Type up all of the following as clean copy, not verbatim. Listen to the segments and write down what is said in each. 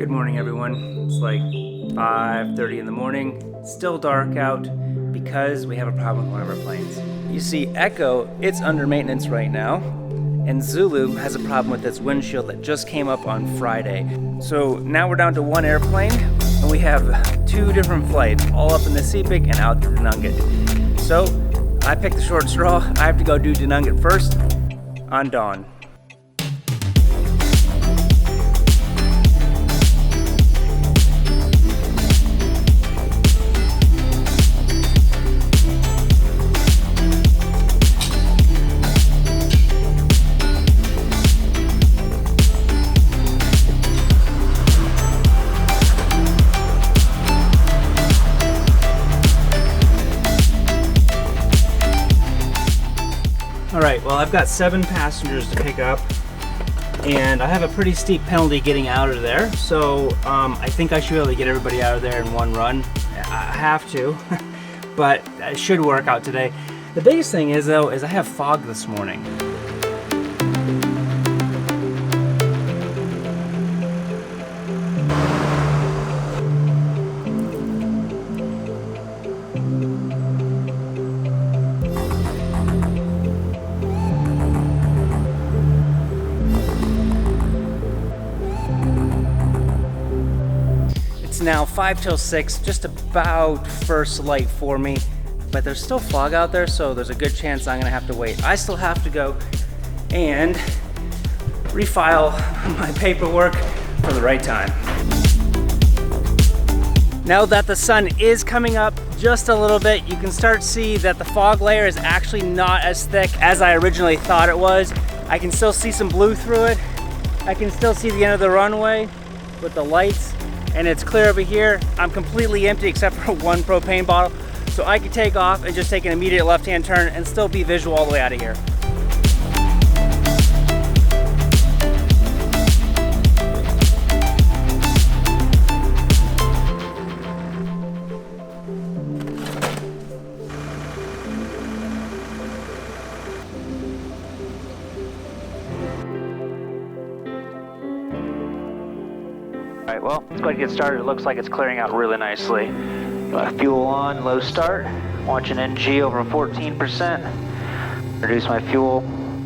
Good morning, everyone. It's like 5:30 in the morning. Still dark out because we have a problem with one of our planes. You see, Echo, it's under maintenance right now, and Zulu has a problem with its windshield that just came up on Friday. So now we're down to one airplane, and we have two different flights, all up in the Sepik and out to Denungat. So I picked the short straw. I have to go do Denungat first on dawn. Alright, well, I've got 7 passengers to pick up, and I have a pretty steep penalty getting out of there, so I think I should be able to get everybody out of there in one run. I have to, but it should work out today. The biggest thing is, though, is I have fog this morning. It's now 5 till 6, just about first light for me, but there's still fog out there, so there's a good chance I'm gonna have to wait. I still have to go and refile my paperwork for the right time. Now that the sun is coming up just a little bit, you can start to see that the fog layer is actually not as thick as I originally thought it was. I can still see some blue through it. I can still see the end of the runway with the lights, and it's clear over here. I'm completely empty except for one propane bottle, so I can take off and just take an immediate left-hand turn and still be visual all the way out of here. Alright, well, let's go ahead and get started. It looks like it's clearing out really nicely. Fuel on, low start. Watching NG over 14%. Reduce my fuel.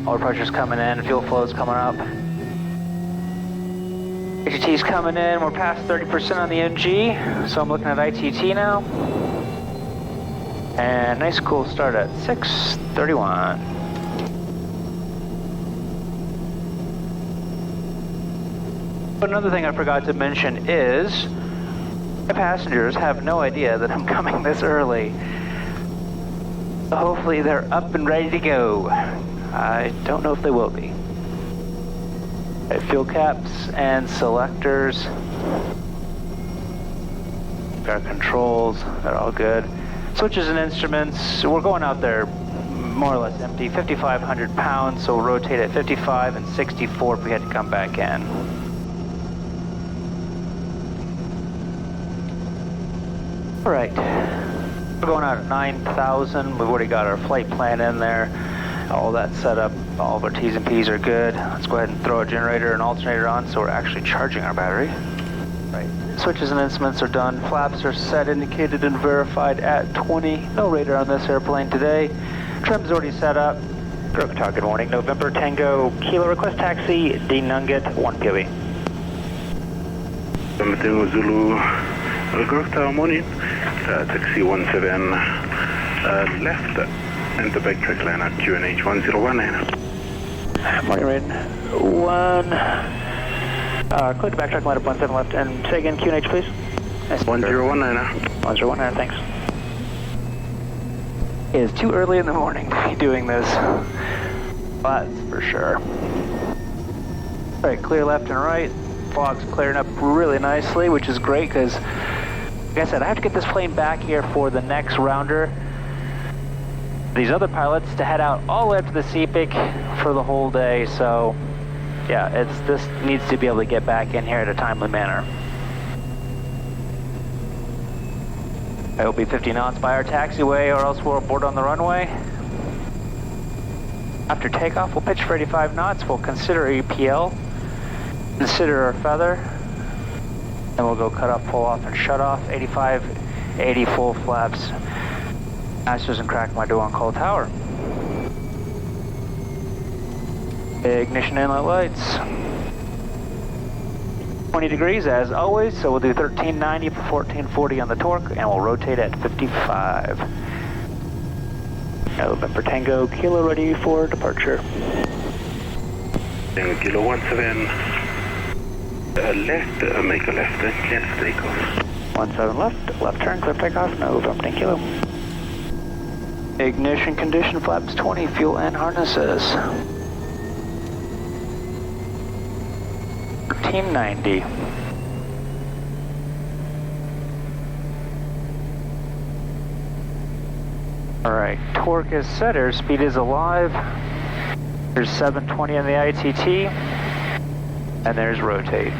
Oil pressure's coming in, fuel flow's coming up. ITT's coming in, we're past 30% on the NG, so I'm looking at ITT now. And nice cool start at 6:31. Another thing I forgot to mention is my passengers have no idea that I'm coming this early. So hopefully they're up and ready to go. I don't know if they will be. Fuel caps and selectors. Our controls, they're all good. Switches and instruments, we're going out there more or less empty. 5,500 pounds, so we'll rotate at 55 and 64 if we had to come back in. Alright, we're going out at 9,000. We've already got our flight plan in there. All that set up, all of our T's and P's are good. Let's go ahead and throw a generator and alternator on so we're actually charging our battery. Right. Switches and instruments are done. Flaps are set, indicated, and verified at 20. No radar on this airplane today. Trim's already set up. Goroka, good morning. November Tango Kilo request taxi, Denungat 1 POV. Tango Zulu. Goroka, morning. Taxi 17 left, and the backtrack line at QNH 1019. Morning, Raiden. 1. Click the backtrack line at 17 left, and say again QNH, please. Nice. 1019. 1019, thanks. It is too early in the morning to be doing this. That's for sure. Alright, clear left and right. Fog's clearing up really nicely, which is great because, like I said, I have to get this plane back here for the next rounder. These other pilots to head out all the way up to the Sepik for the whole day, so yeah, this needs to be able to get back in here at a timely manner. I will be 50 knots by our taxiway, or else we'll board on the runway. After takeoff, we'll pitch for 85 knots. We'll consider EPL, consider our feather, Then we'll go cut off, pull off, and shut off. 85, 80 full flaps. Masters and crack my door on cold tower. Ignition inlet lights. 20 degrees as always, so we'll do 1390 for 1440 on the torque, and we'll rotate at 55. November Tango, Kilo ready for departure. Tango Kilo 17, left, make a left, clear for takeoff. 17 left, left turn, clear takeoff, November Kilo. Ignition condition, flaps 20, fuel and harnesses. 1390. Alright, torque is set, airspeed is alive. There's 720 on the ITT, and there's rotate.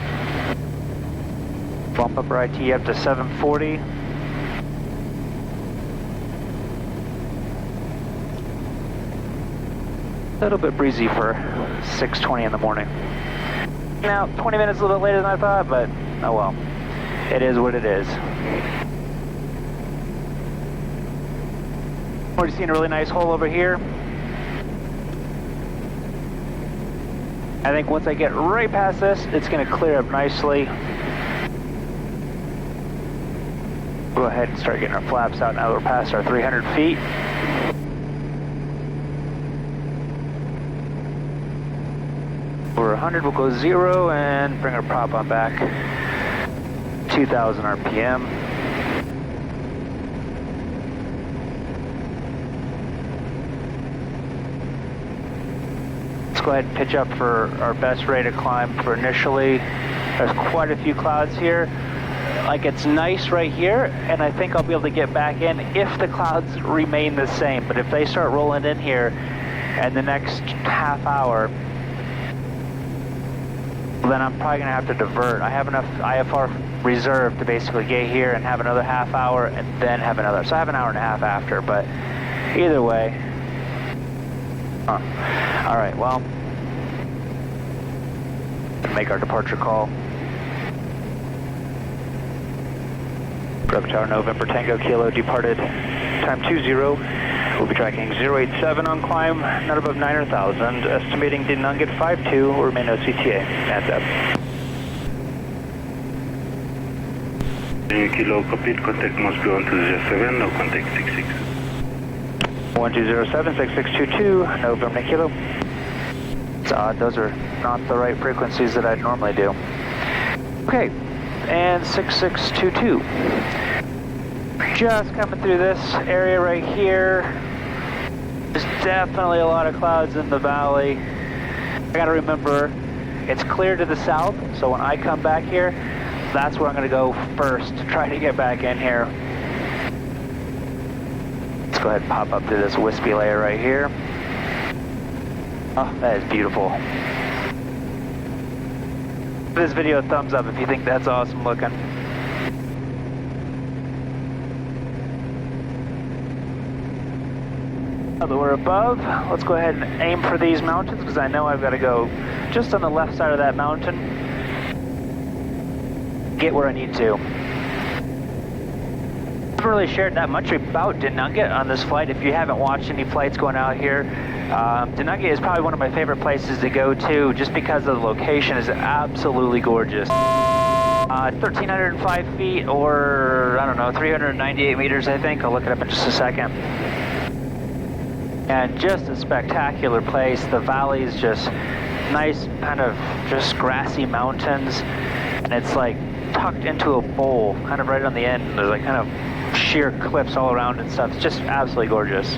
Bump up our IT up to 740. A little bit breezy for 6:20 in the morning. Now, 20 minutes a little bit later than I thought, but oh well. It is what it is. We're seeing a really nice hole over here. I think once I get right past this, it's going to clear up nicely. Go ahead and start getting our flaps out now that we're past our 300 feet. Over 100, we'll go 0 and bring our prop on back. 2,000 RPM. Let's go ahead and pitch up for our best rate of climb for initially. There's quite a few clouds here. Like, it's nice right here, and I think I'll be able to get back in if the clouds remain the same. But if they start rolling in here in the next half hour, then I'm probably going to have to divert. I have enough IFR reserve to basically get here and have another half hour and then have another. So I have an hour and a half after, but either way. All right, well, make our departure call. Bravo Tower, November Tango Kilo departed time 20. We'll be tracking 087 on climb, not above 9,000. Estimating did not get 52, will remain OCTA. That's up. Kilo cockpit, contact Moresby 1207, no contact 66. 1207, 6622, November Kilo. It's odd, those are not the right frequencies that I'd normally do. Okay, and 6622. Just coming through this area right here. There's definitely a lot of clouds in the valley. I gotta remember, it's clear to the south, so when I come back here, that's where I'm gonna go first to try to get back in here. Let's go ahead and pop up through this wispy layer right here. Oh, that is beautiful. Give this video a thumbs up if you think that's awesome looking. Now that we're above, let's go ahead and aim for these mountains, because I know I've got to go just on the left side of that mountain, get where I need to. I haven't really shared that much about Denunga on this flight. If you haven't watched any flights going out here, Denunga is probably one of my favorite places to go to, just because the location is absolutely gorgeous. 1,305 feet, or I don't know, 398 meters, I think. I'll look it up in just a second. And just a spectacular place. The valley is just nice, kind of just grassy mountains, and it's like tucked into a bowl, kind of right on the end. There's like kind of sheer cliffs all around and stuff. It's just absolutely gorgeous.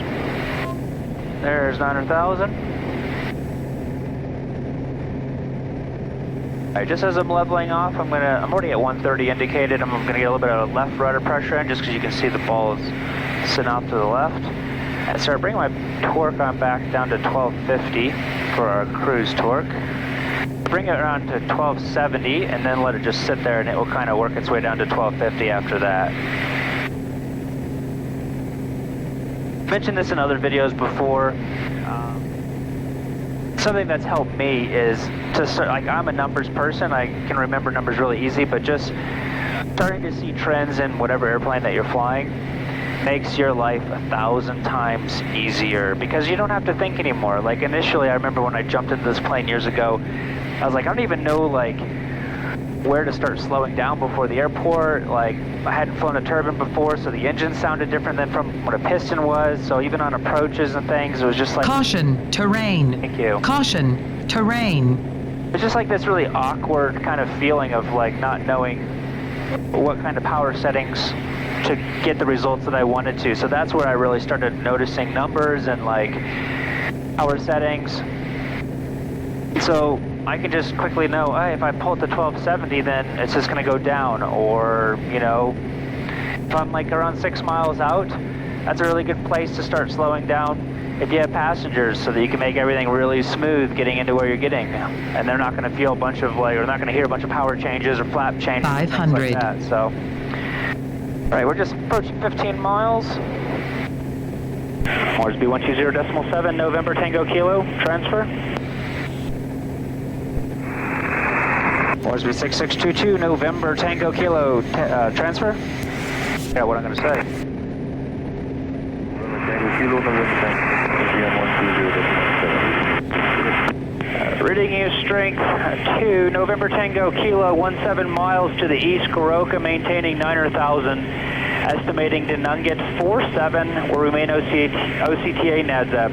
There's 900,000. Alright, just as I'm leveling off, I'm already at 130 indicated. I'm gonna get a little bit of left rudder pressure in, just because you can see the ball is sitting off to the left. And start bringing my torque on back down to 1250 for our cruise torque. Bring it around to 1270 and then let it just sit there, and it will kind of work its way down to 1250 after that. I mentioned this in other videos before. Something that's helped me is to start, like, I'm a numbers person. I can remember numbers really easy, but just starting to see trends in whatever airplane that you're flying makes your life 1,000 times easier because you don't have to think anymore. Like initially, I remember when I jumped into this plane years ago, I was like, I don't even know like where to start slowing down before the airport. Like I hadn't flown a turbine before, so the engine sounded different than from what a piston was. So even on approaches and things, it was just like caution, terrain. Thank you. Caution, terrain. It's just like this really awkward kind of feeling of like not knowing what kind of power settings to get the results that I wanted to. So that's where I really started noticing numbers and like power settings. So I can just quickly know, hey, if I pull it to 1270, then it's just going to go down. Or, you know, if I'm like around 6 miles out, that's a really good place to start slowing down if you have passengers, so that you can make everything really smooth getting into where you're getting. And they're not going to feel a bunch of like, or not going to hear a bunch of power changes or flap changes. 500. Things like that. So, all right, we're just approaching 15 miles. Moresby 120.7, November Tango Kilo, transfer. Moresby 6622, November Tango Kilo, transfer. Yeah, what I'm going to say. Tango Kilo, November Tango, Reading you strength 2, November Tango Kilo, 17 miles to the east, Goroka, maintaining 9,000, estimating to Nunget 47, will remain OCTA NADZAP.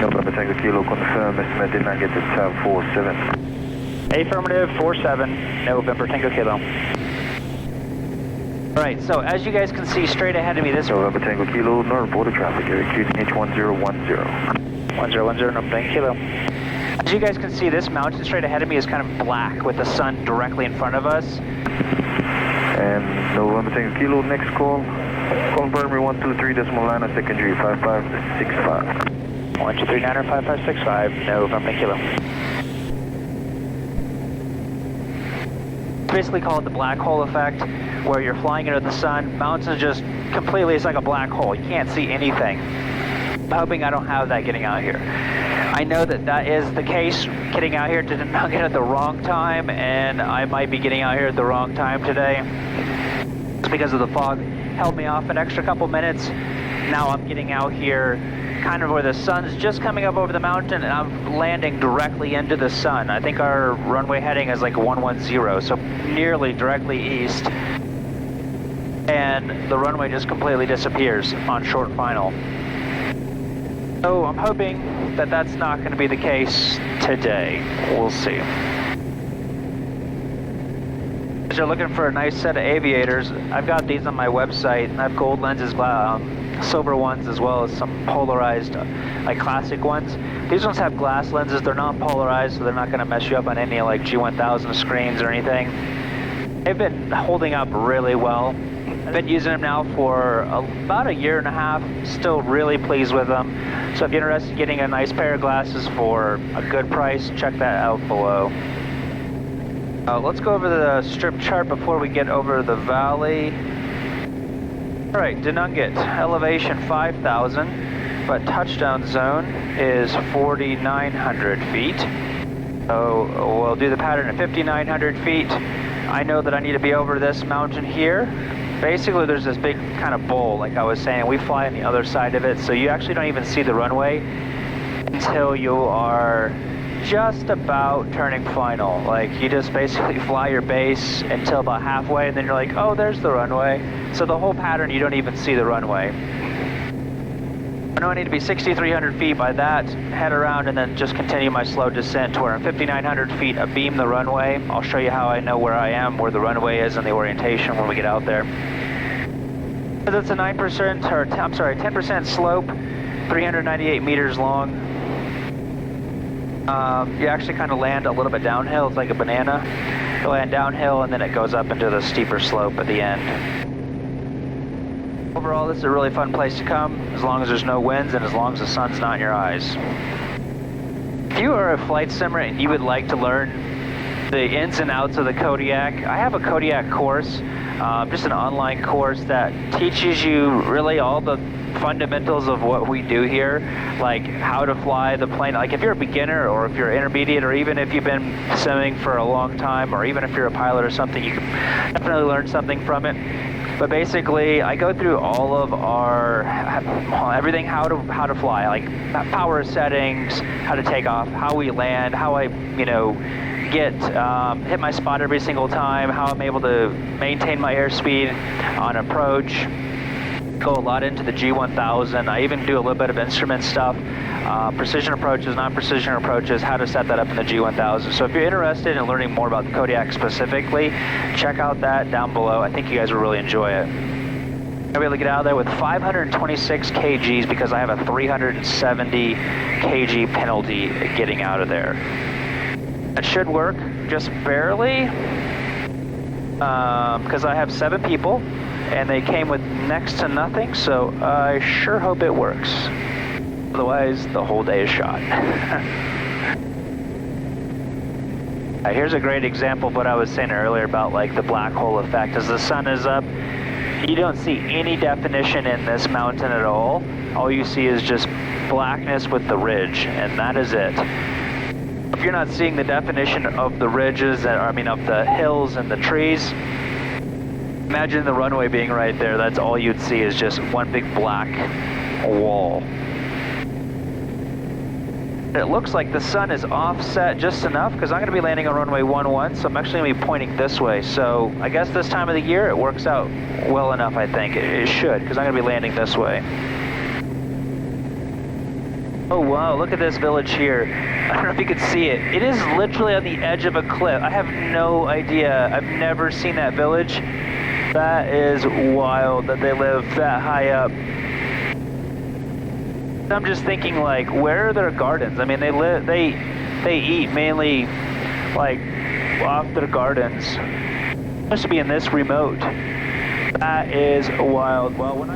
November Tango Kilo, confirm, estimate in Nunget at 47. Affirmative, 47, November Tango Kilo. Alright, so as you guys can see straight ahead of me, this November Tango Kilo, north border traffic, QTH 1010. 1010, November Tango Kilo. As you guys can see, this mountain straight ahead of me is kind of black with the sun directly in front of us. And November Tango Kilo, next call. Confirm 123.9 secondary 5565. 123.9 5565, November Kilo. Basically call it the black hole effect, where you're flying into the sun, mountains just completely, it's like a black hole. You can't see anything. I'm hoping I don't have that getting out here. I know that that is the case, getting out here to not get at the wrong time, and I might be getting out here at the wrong time today. It's because of the fog. Held me off an extra couple minutes. Now I'm getting out here kind of where the sun's just coming up over the mountain, and I'm landing directly into the sun. I think our runway heading is like 110, so nearly directly east. And the runway just completely disappears on short final. So I'm hoping that that's not going to be the case today. We'll see. If you're looking for a nice set of aviators, I've got these on my website. I have gold lenses, silver ones, as well as some polarized, like classic ones. These ones have glass lenses. They're not polarized, so they're not going to mess you up on any like G1000 screens or anything. They've been holding up really well. I've been using them now for about a year and a half. Still really pleased with them. So if you're interested in getting a nice pair of glasses for a good price, check that out below. Let's go over the strip chart before we get over the valley. Alright, Denunget, elevation 5,000, but touchdown zone is 4,900 feet. So we'll do the pattern at 5,900 feet. I know that I need to be over this mountain here. Basically, there's this big kind of bowl, like I was saying. We fly on the other side of it, so you actually don't even see the runway until you are just about turning final. Like, you just basically fly your base until about halfway, and then you're like, oh, there's the runway. So the whole pattern, you don't even see the runway. I know I need to be 6,300 feet by that, head around, and then just continue my slow descent to where I'm 5,900 feet abeam the runway. I'll show you how I know where I am, where the runway is, and the orientation when we get out there. That's a 9%, or I'm sorry, 10% slope, 398 meters long. You actually kind of land a little bit downhill. It's like a banana. You land downhill, and then it goes up into the steeper slope at the end. Overall, this is a really fun place to come, as long as there's no winds and as long as the sun's not in your eyes. If you are a flight simmer and you would like to learn the ins and outs of the Kodiak, I have a Kodiak course, just an online course that teaches you really all the fundamentals of what we do here, like how to fly the plane. Like if you're a beginner or if you're intermediate or even if you've been simming for a long time or even if you're a pilot or something, you can definitely learn something from it. But basically, I go through all of our everything, how to fly, like power settings, how to take off, how we land, how I, get hit my spot every single time, how I'm able to maintain my airspeed on approach. Go a lot into the G1000. I even do a little bit of instrument stuff, precision approaches, non-precision approaches, how to set that up in the G1000. So if you're interested in learning more about the Kodiak specifically, check out that down below. I think you guys will really enjoy it. I'll be able to get out of there with 526 kgs because I have a 370 kg penalty getting out of there. That should work just barely because I have 7 people and they came with next to nothing, so I sure hope it works. Otherwise, the whole day is shot. Here's a great example of what I was saying earlier about like the black hole effect. As the sun is up, you don't see any definition in this mountain at all. All you see is just blackness with the ridge, and that is it. If you're not seeing the definition of the ridges, of the hills and the trees, imagine the runway being right there. That's all you'd see is just one big black wall. It looks like the sun is offset just enough because I'm going to be landing on runway 11, so I'm actually going to be pointing this way. So I guess this time of the year it works out well enough, I think. It should, because I'm going to be landing this way. Oh wow, look at this village here. I don't know if you can see it. It is literally on the edge of a cliff. I have no idea. I've never seen that village. That is wild that they live that high up. I'm just thinking, like, where are their gardens? I mean, they eat mainly like off their gardens. Must be in this remote. That is wild. Well, when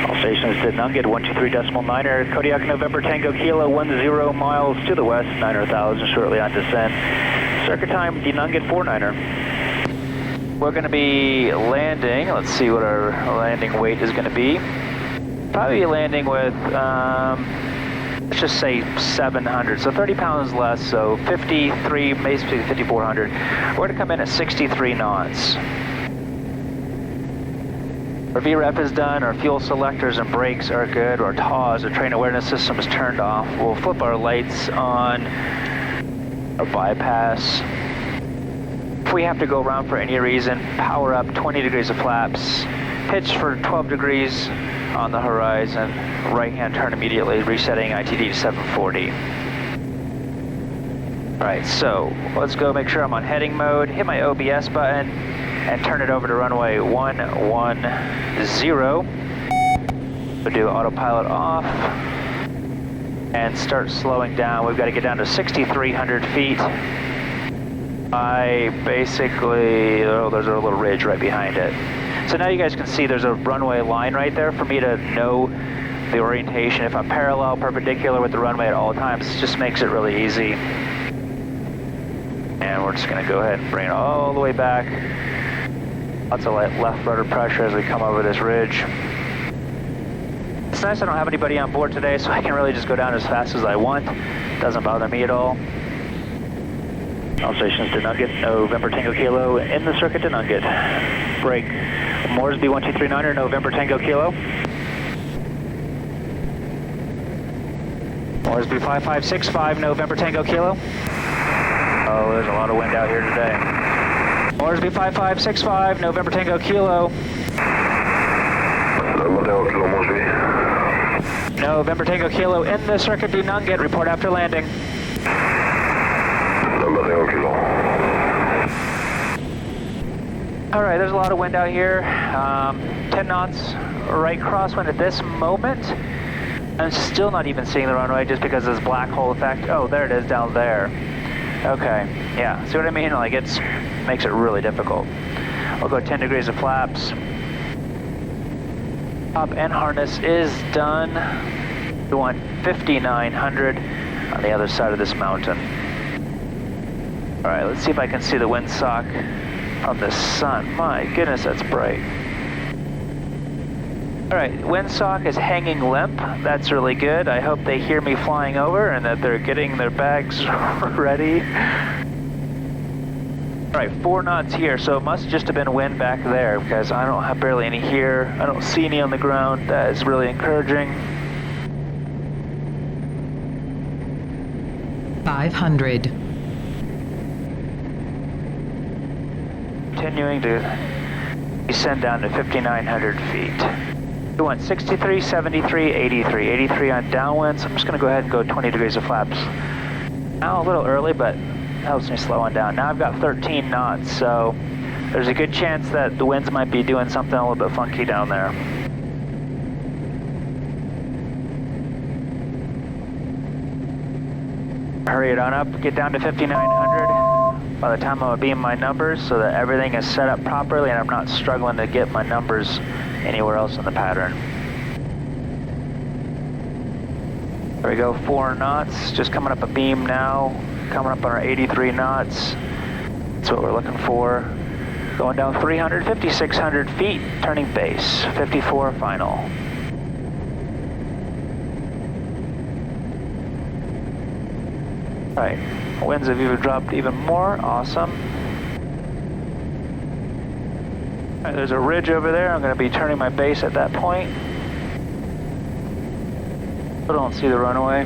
all stations did Nugget 123.9er, Kodiak November Tango Kilo 10 miles to the west, 9,000 shortly on descent. Circuit time, the Nugget 49er. We're going to be landing. Let's see what our landing weight is going to be. Probably landing with, let's just say 700, so 30 pounds less, so 53, maybe 5,400. We're going to come in at 63 knots. Our VREF is done, our fuel selectors and brakes are good, our TAWS, our train awareness system is turned off. We'll flip our lights on, our bypass. If we have to go around for any reason, power up 20 degrees of flaps, pitch for 12 degrees on the horizon, right hand turn immediately, resetting ITD to 740. Alright, so let's go make sure I'm on heading mode, hit my OBS button, and turn it over to runway 110. We'll do autopilot off, and start slowing down. We've got to get down to 6,300 feet. I basically, there's a little ridge right behind it. So now you guys can see there's a runway line right there for me to know the orientation. If I'm parallel, perpendicular with the runway at all times, it just makes it really easy. And we're just going to go ahead and bring it all the way back. Lots of left rudder pressure as we come over this ridge. It's nice I don't have anybody on board today, so I can really just go down as fast as I want. Doesn't bother me at all. All stations to Nugget, November Tango Kilo, in the circuit to Nugget. Break. Moresby 1239er, November Tango Kilo. Moresby 5565, November Tango Kilo. Oh, there's a lot of wind out here today. Moresby 5565, November Tango Kilo. November Tango Kilo, Moresby. November Tango Kilo, in the circuit to Nugget, report after landing. All right, there's a lot of wind out here. 10 knots right crosswind at this moment. I'm still not even seeing the runway just because of this black hole effect. Oh, there it is down there. Okay, yeah, see what I mean? Like, makes it really difficult. We'll go 10 degrees of flaps. Top end harness is done. We want 5,900 on the other side of this mountain. All right, let's see if I can see the windsock of the sun. My goodness, that's bright. All right, windsock is hanging limp. That's really good. I hope they hear me flying over and that they're getting their bags ready. All right, 4 knots here, so it must just have been wind back there because I don't have barely any here. I don't see any on the ground. That is really encouraging. 500. Continuing to descend down to 5,900 feet. We went 63, 73, 83. 83 on downwind, so I'm just going to go ahead and go 20 degrees of flaps. Now a little early, but helps me slow on down. Now I've got 13 knots, so there's a good chance that the winds might be doing something a little bit funky down there. Hurry it on up, get down to 5,900 by the time I'm going to beam my numbers so that everything is set up properly and I'm not struggling to get my numbers anywhere else in the pattern. There we go, 4 knots, just coming up a beam now, coming up on our 83 knots. That's what we're looking for. Going down 300, 5,600 feet, turning base, 54 final. All right, winds have even dropped even more, awesome. All right, there's a ridge over there. I'm going to be turning my base at that point. I don't see the runway.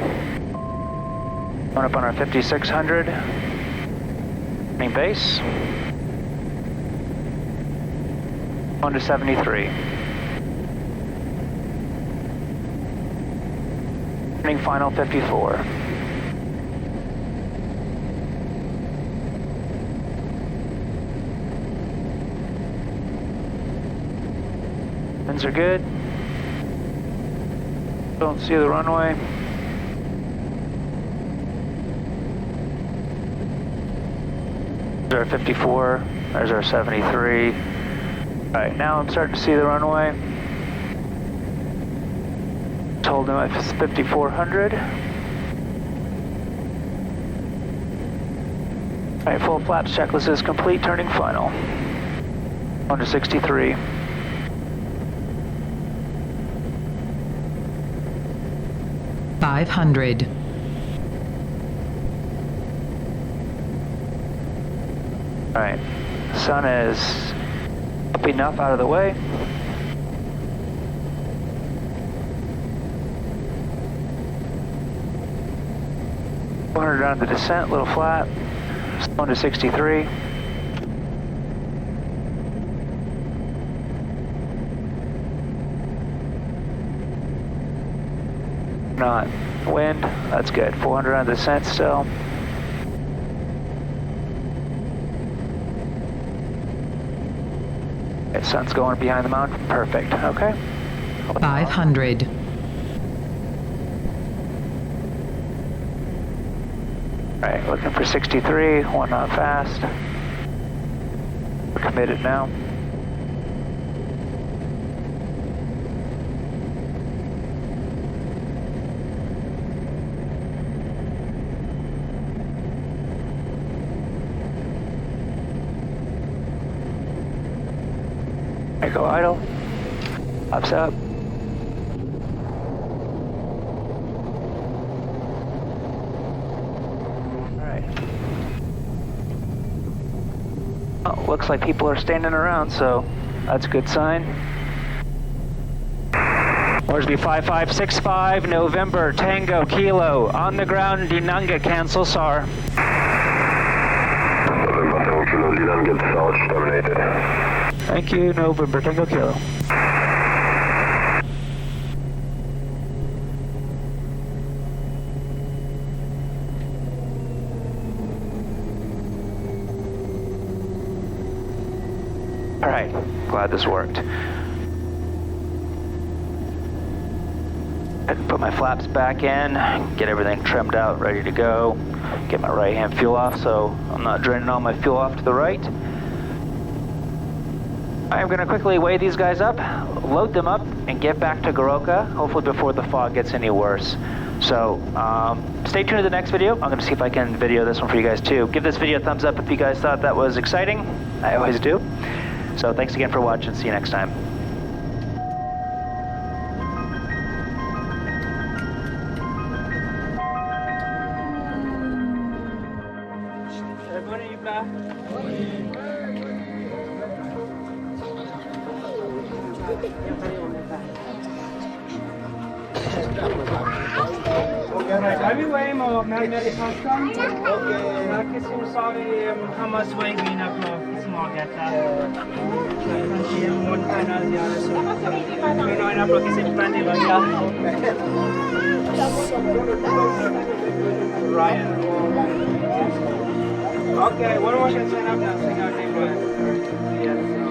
Going up on our 5,600. Turning base. On to 73. Turning final 54. Winds are good. Don't see the runway. There's our 54. There's our 73. All right, now I'm starting to see the runway. Just holding my 5,400. All right, full flaps checklist is complete. Turning final. On to 63. $500. All right, sun is up enough out of the way. Down the descent, a little flat. On to 63. Not wind, that's good. 400 on the descent still. Okay, sun's going behind the mountain, perfect, okay. 500. All right, looking for 63, 1 knot fast. We're committed now. There you go, idle. Ups up. Oh, looks like people are standing around, so that's a good sign. Moresby 5565, November, Tango, Kilo, on the ground, Dinanga, cancel SAR. November, Kilo, Dinanga, SAR, terminated. Thank you, November, Tango, Kilo. All right, glad this worked. Put my flaps back in, get everything trimmed out, ready to go. Get my right hand fuel off so I'm not draining all my fuel off to the right. I'm gonna quickly weigh these guys up, load them up, and get back to Goroka, hopefully before the fog gets any worse. So stay tuned to the next video. I'm gonna see if I can video this one for you guys too. Give this video a thumbs up if you guys thought that was exciting. I always do. So thanks again for watching. See you next time. Have you weigh more magnetic constant? Okay. Sorry, how much weight we have for small data? One final the other so. We know enough for this plenty of Ryan. Okay, one more can sign up now. Sing out name Ryan. Yes.